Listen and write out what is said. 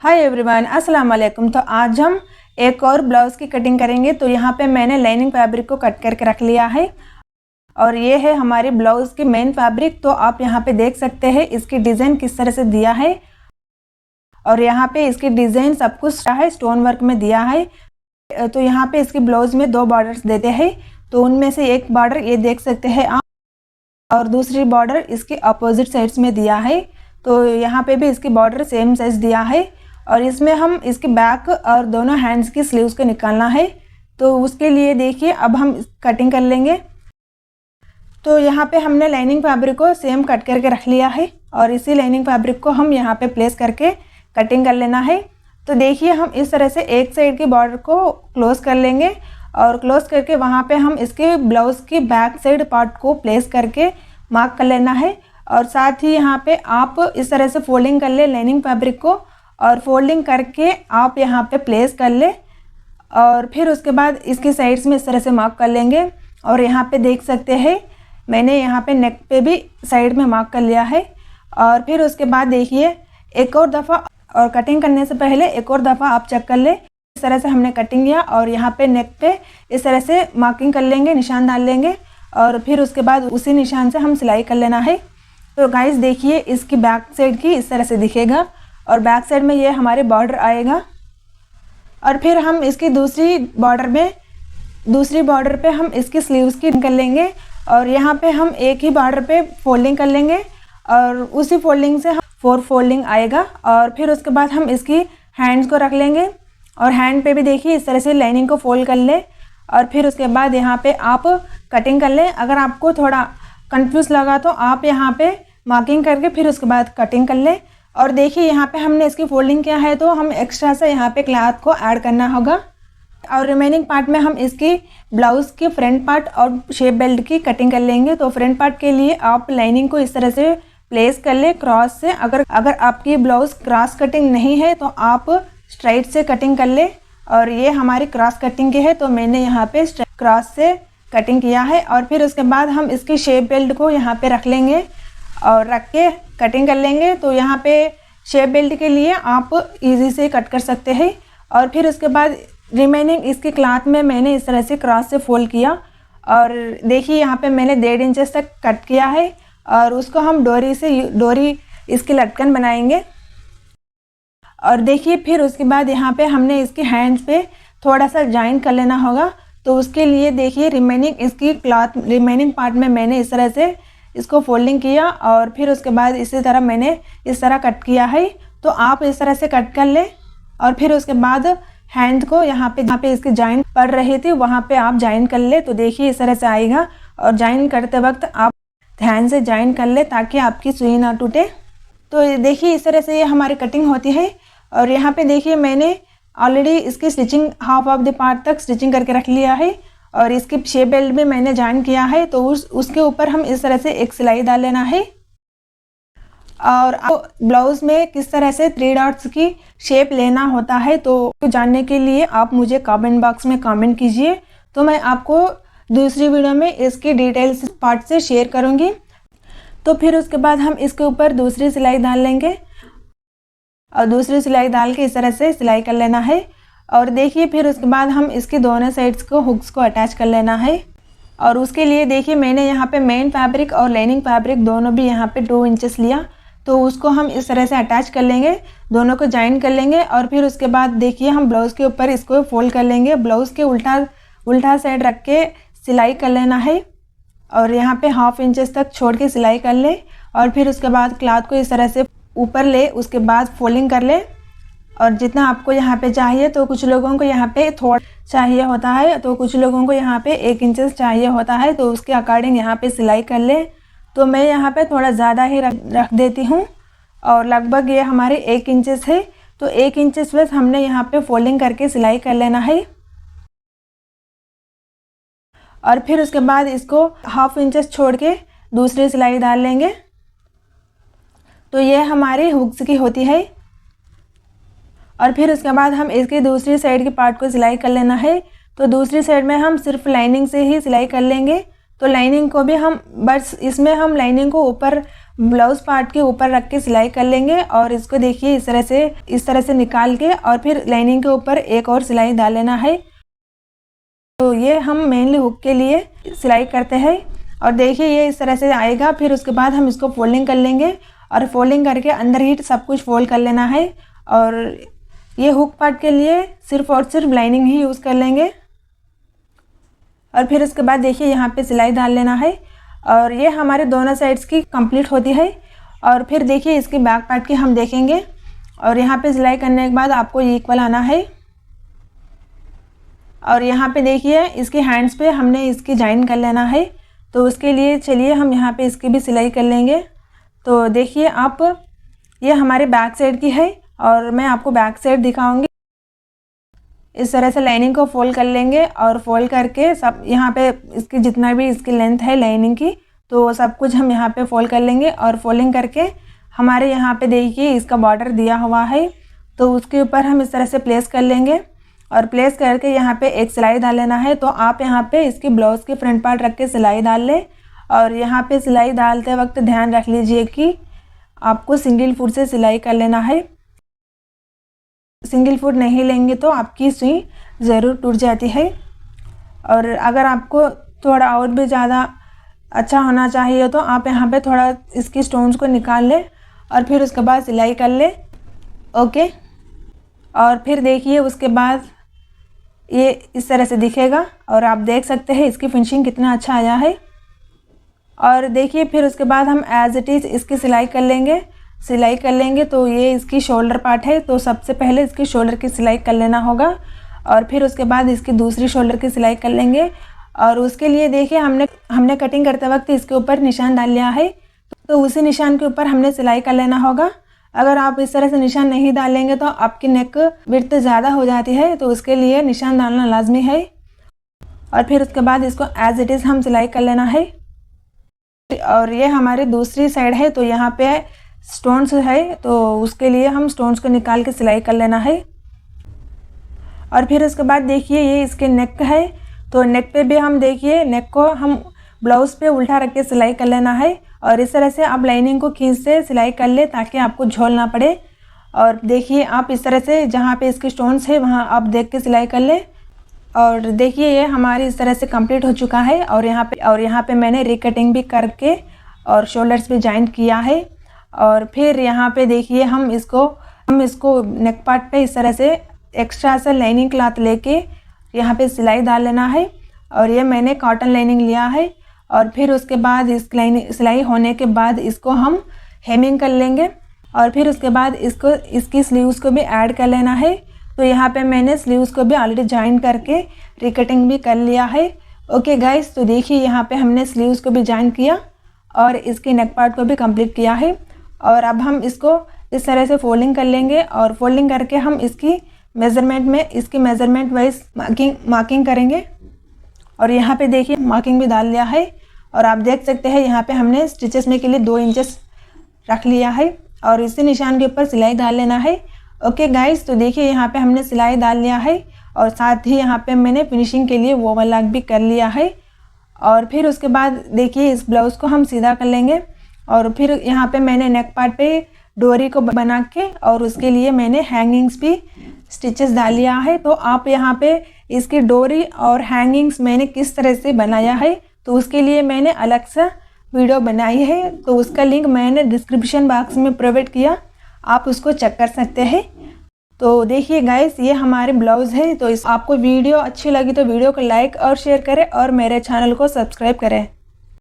Hi everyone, अस्सलाम वालेकुम। तो आज हम एक और ब्लाउज़ की कटिंग करेंगे। तो यहाँ पे मैंने लाइनिंग फैब्रिक को कट करके रख लिया है और ये है हमारे ब्लाउज़ की मेन फैब्रिक। तो आप यहाँ पे देख सकते हैं इसकी डिज़ाइन किस तरह से दिया है और यहाँ पे इसकी डिज़ाइन सब कुछ है स्टोन वर्क में दिया है। तो यहाँ पे इसकी ब्लाउज़ में दो बॉर्डर्स देते हैं, तो उनमें से एक बॉर्डर ये देख सकते हैं आप और दूसरी बॉर्डर इसके अपोजिट साइड्स में दिया है। तो यहाँ पे भी इसकी बॉर्डर सेम साइज दिया है और इसमें हम इसके बैक और दोनों हैंड्स की स्लीव्स को निकालना है। तो उसके लिए देखिए अब हम कटिंग कर लेंगे। तो यहाँ पे हमने लाइनिंग फैब्रिक को सेम कट करके रख लिया है और इसी लाइनिंग फैब्रिक को हम यहाँ पे प्लेस करके कटिंग कर लेना है। तो देखिए हम इस तरह से एक साइड की बॉर्डर को क्लोज कर लेंगे और क्लोज करके वहाँ पे हम इसके ब्लाउज़ की बैक साइड पार्ट को प्लेस करके मार्क कर लेना है। और साथ ही यहाँ पे आप इस तरह से फोल्डिंग कर ले लाइनिंग फैब्रिक को और फोल्डिंग करके आप यहाँ पे प्लेस कर ले और फिर उसके बाद इसकी साइड्स में इस तरह से मार्क कर लेंगे। और यहाँ पे देख सकते हैं मैंने यहाँ पे नेक पे भी साइड में मार्क कर लिया है। और फिर उसके बाद देखिए एक और दफ़ा और कटिंग करने से पहले एक और दफ़ा आप चेक कर ले। इस तरह से हमने कटिंग किया और यहाँ पे नेक पे इस तरह से मार्किंग कर लेंगे, निशान डाल लेंगे और फिर उसके बाद उसी निशान से हम सिलाई कर लेना है। तो गाइस देखिए इसकी बैक साइड की इस तरह से दिखेगा और बैक साइड में ये हमारे बॉर्डर आएगा। और फिर हम इसकी दूसरी बॉर्डर पे हम इसकी स्लीव्स की कर लेंगे और यहाँ पे हम एक ही बॉर्डर पे फोल्डिंग कर लेंगे और उसी फोल्डिंग से हम 4 फोल्डिंग आएगा। और फिर उसके बाद हम इसकी हैंड्स को रख लेंगे और हैंड पे भी देखिए इस तरह से लाइनिंग को फोल्ड कर ले और फिर उसके बाद यहाँ पे आप कटिंग कर लें। अगर आपको थोड़ा कंफ्यूज लगा तो आप यहाँ पे मार्किंग करके फिर उसके बाद कटिंग कर लें। और देखिए यहाँ पे हमने इसकी फोल्डिंग किया है तो हम एक्स्ट्रा से यहाँ पे क्लॉथ को ऐड करना होगा और रिमेनिंग पार्ट में हम इसकी ब्लाउज़ के फ्रंट पार्ट और शेप बेल्ट की कटिंग कर लेंगे। तो फ्रंट पार्ट के लिए आप लाइनिंग को इस तरह से प्लेस कर ले क्रॉस से। अगर आपकी ब्लाउज़ क्रॉस कटिंग नहीं है तो आप स्ट्राइट से कटिंग कर ले और ये हमारी क्रॉस कटिंग की है तो मैंने यहाँ पे क्रॉस से कटिंग किया है। और फिर उसके बाद हम इसकी शेप बेल्ट को यहाँ पे रख लेंगे और रख के कटिंग कर लेंगे। तो यहाँ पे शेप बेल्ट के लिए आप इजी से कट कर सकते हैं। और फिर उसके बाद रिमेनिंग इसके क्लॉथ में मैंने इस तरह से क्रॉस से फोल्ड किया और देखिए यहाँ पे मैंने 1.5 इंचेस तक कट किया है और उसको हम डोरी इसकी लटकन बनाएंगे। और देखिए फिर उसके बाद यहाँ पे हमने इसके हैंड्स पे थोड़ा सा जॉइन कर लेना होगा। तो उसके लिए देखिए रिमेनिंग पार्ट में मैंने इस तरह से इसको फोल्डिंग किया और फिर उसके बाद इसी तरह मैंने इस तरह कट किया है। तो आप इस तरह से कट कर ले और फिर उसके बाद हैंड को यहाँ पे इसकी जॉइन पड़ रही थी वहाँ पे आप जॉइन कर ले। तो देखिए इस तरह से आएगा और जॉइन करते वक्त आप ध्यान से जॉइन कर ले ताकि आपकी सुई ना टूटे। तो देखिए इस तरह से ये हमारी कटिंग होती है। और यहाँ पे देखिए मैंने ऑलरेडी इसकी stitching half of the part तक स्टिचिंग करके रख लिया है और इसकी शेप बेल्ट भी मैंने जॉइन किया है। तो उसके ऊपर हम इस तरह से एक सिलाई डाल लेना है। और ब्लाउज़ में किस तरह से 3 डॉट्स की शेप लेना होता है तो जानने के लिए आप मुझे कमेंट बॉक्स में कमेंट कीजिए। तो मैं आपको दूसरी वीडियो में इसकी डिटेल्स पार्ट से शेयर करूँगी। तो फिर उसके बाद हम इसके ऊपर दूसरी सिलाई डाल लेंगे और दूसरी सिलाई डाल के इस तरह से सिलाई कर लेना है। और देखिए फिर उसके बाद हम इसके दोनों साइड्स को हुक्स को अटैच कर लेना है। और उसके लिए देखिए मैंने यहाँ पे मेन फैब्रिक और लाइनिंग फैब्रिक दोनों भी यहाँ पे 2 इंचेस लिया। तो उसको हम इस तरह से अटैच कर लेंगे, दोनों को जॉइन कर लेंगे। और फिर उसके बाद देखिए हम ब्लाउज़ के ऊपर इसको फोल्ड कर लेंगे, ब्लाउज़ के उल्टा साइड रख के सिलाई कर लेना है और यहाँ पे 1/2 इंचेस तक छोड़ के सिलाई कर ले। और फिर उसके बाद क्लॉथ को इस तरह से ऊपर ले, उसके बाद फोल्डिंग कर ले और जितना आपको यहाँ पे चाहिए। तो कुछ लोगों को यहाँ पे थोड़ा चाहिए होता है तो कुछ लोगों को यहाँ पे 1 इंचेस चाहिए होता है, तो उसके अकॉर्डिंग यहाँ पे सिलाई कर ले। तो मैं यहाँ पे थोड़ा ज़्यादा ही रख देती हूँ और लगभग ये हमारे 1 इंचेस है। तो 1 इंचेस बस हमने यहाँ पे फोल्डिंग करके सिलाई कर लेना है। और फिर उसके बाद इसको 1/2 इंचेस छोड़ के दूसरी सिलाई डाल लेंगे। तो ये हमारी हुक्स की होती है। और फिर उसके बाद हम इसकी दूसरी साइड के पार्ट को सिलाई कर लेना है। तो दूसरी साइड में हम सिर्फ लाइनिंग से ही सिलाई कर लेंगे। तो लाइनिंग को भी हम बस इसमें हम लाइनिंग को ऊपर ब्लाउज़ पार्ट के ऊपर रख के सिलाई कर लेंगे और इसको देखिए इस तरह से निकाल के और फिर लाइनिंग के ऊपर एक और सिलाई डाल लेना है। तो ये हम मेनली हुक के लिए सिलाई करते हैं और देखिए ये इस तरह से आएगा। फिर उसके बाद हम इसको फोल्डिंग कर लेंगे और फोल्डिंग करके अंदर ही सब कुछ फोल्ड कर लेना है। और ये हुक पार्ट के लिए सिर्फ और सिर्फ लाइनिंग ही यूज़ कर लेंगे। और फिर उसके बाद देखिए यहाँ पे सिलाई डाल लेना है और ये हमारे दोनों साइड्स की कंप्लीट होती है। और फिर देखिए इसके बैक पार्ट की हम देखेंगे और यहाँ पे सिलाई करने के बाद आपको इक्वल आना है। और यहाँ पे देखिए इसके हैंड्स पे हमने इसकी जॉइन कर लेना है। तो उसके लिए चलिए हम यहाँ पे इसकी भी सिलाई कर लेंगे। तो देखिए आप, ये हमारे बैक साइड की है और मैं आपको बैक साइड दिखाऊंगी। इस तरह से लाइनिंग को फोल्ड कर लेंगे और फोल्ड करके सब यहाँ पे इसकी जितना भी इसकी लेंथ है लाइनिंग की, तो सब कुछ हम यहाँ पे फोल्ड कर लेंगे। और फोल्डिंग करके हमारे यहाँ पे देखिए इसका बॉर्डर दिया हुआ है, तो उसके ऊपर हम इस तरह से प्लेस कर लेंगे और प्लेस करके यहाँ पे एक सिलाई डाल लेना है। तो आप यहाँ पे इसकी ब्लाउज़ के फ्रंट पार्ट रख के सिलाई डाल लें। और यहाँ पे सिलाई डालते वक्त ध्यान रख लीजिए कि आपको सिंगल फुट से सिलाई कर लेना है। सिंगल फुट नहीं लेंगे तो आपकी सुई ज़रूर टूट जाती है। और अगर आपको थोड़ा और भी ज़्यादा अच्छा होना चाहिए तो आप यहाँ पे थोड़ा इसकी स्टोन्स को निकाल लें और फिर उसके बाद सिलाई कर लें। ओके, और फिर देखिए उसके बाद ये इस तरह से दिखेगा और आप देख सकते हैं इसकी फिनिशिंग कितना अच्छा आया है। और देखिए फिर उसके बाद हम एज इट इज़ इसकी सिलाई कर लेंगे। तो ये इसकी शोल्डर पार्ट है, तो सबसे पहले इसकी शोल्डर की सिलाई कर लेना होगा और फिर उसके बाद इसकी दूसरी शोल्डर की सिलाई कर लेंगे। और उसके लिए देखिए हमने कटिंग करते वक्त इसके ऊपर निशान डाल लिया है, तो उसी निशान के ऊपर हमने सिलाई कर लेना होगा। अगर आप इस तरह से निशान नहीं डालेंगे तो आपकी नेक विड्थ ज़्यादा हो जाती है, तो उसके लिए निशान डालना लाजमी है। और फिर उसके बाद इसको एज इट इज़ हम सिलाई कर लेना है। और ये हमारी दूसरी साइड है, तो यहाँ पे स्टोन्स है, तो उसके लिए हम स्टोन्स को निकाल के सिलाई कर लेना है। और फिर उसके बाद देखिए ये इसके नेक है, तो नेक पे भी हम देखिए नेक को हम ब्लाउज़ पे उल्टा रख के सिलाई कर लेना है। और इस तरह से आप लाइनिंग को खींच से सिलाई कर ले ताकि आपको झोल ना पड़े। और देखिए आप इस तरह से जहाँ पे इसके स्टोन्स है वहाँ आप देख के सिलाई कर ले। और देखिए ये हमारी इस तरह से कंप्लीट हो चुका है। और यहाँ पे मैंने रिकटिंग भी करके और शोल्डर्स भी जॉइंट किया है। और फिर यहाँ पे देखिए हम इसको नेक पार्ट पे इस तरह से एक्स्ट्रा सा लाइनिंग क्लॉथ लेके यहाँ पे सिलाई डाल लेना है। और ये मैंने कॉटन लाइनिंग लिया है। और फिर उसके बाद इस सिलाई होने के बाद इसको हम हेमिंग कर लेंगे। और फिर उसके बाद इसकी स्लीव्स को भी ऐड कर लेना है। तो यहाँ पे मैंने स्लीव्स को भी ऑलरेडी जॉइन करके रिकटिंग भी कर लिया है। ओके गाइस, तो देखिए यहाँ पे हमने स्लीव्स को भी जॉइन किया और इसके नेक पार्ट को भी कंप्लीट किया है। और अब हम इसको इस तरह से फोल्डिंग कर लेंगे और फोल्डिंग करके हम इसकी मेज़रमेंट वाइज मार्किंग करेंगे। और यहाँ पे देखिए मार्किंग भी डाल लिया है। और आप देख सकते हैं यहाँ पे हमने स्टिचेस में के लिए 2 इंचेस रख लिया है और इसी निशान के ऊपर सिलाई डाल लेना है। ओके गाइस, तो देखिए यहाँ पे हमने सिलाई डाल लिया है और साथ ही यहाँ पे मैंने फिनिशिंग के लिए ओवरलॉक भी कर लिया है। और फिर उसके बाद देखिए इस ब्लाउज़ को हम सीधा कर लेंगे। और फिर यहाँ पे मैंने नेक पार्ट पे डोरी को बना के और उसके लिए मैंने हैंगिंग्स भी स्टिचेस डाल लिया है। तो आप यहाँ पे इसकी डोरी और हैंगिंग्स मैंने किस तरह से बनाया है तो उसके लिए मैंने अलग सा वीडियो बनाई है, तो उसका लिंक मैंने डिस्क्रिप्शन बॉक्स में प्रोवाइड किया, आप उसको चेक कर सकते हैं। तो देखिए गाइस ये हमारे ब्लाउज़ है। तो आपको वीडियो अच्छी लगी तो वीडियो को लाइक और शेयर करें और मेरे चैनल को सब्सक्राइब करें।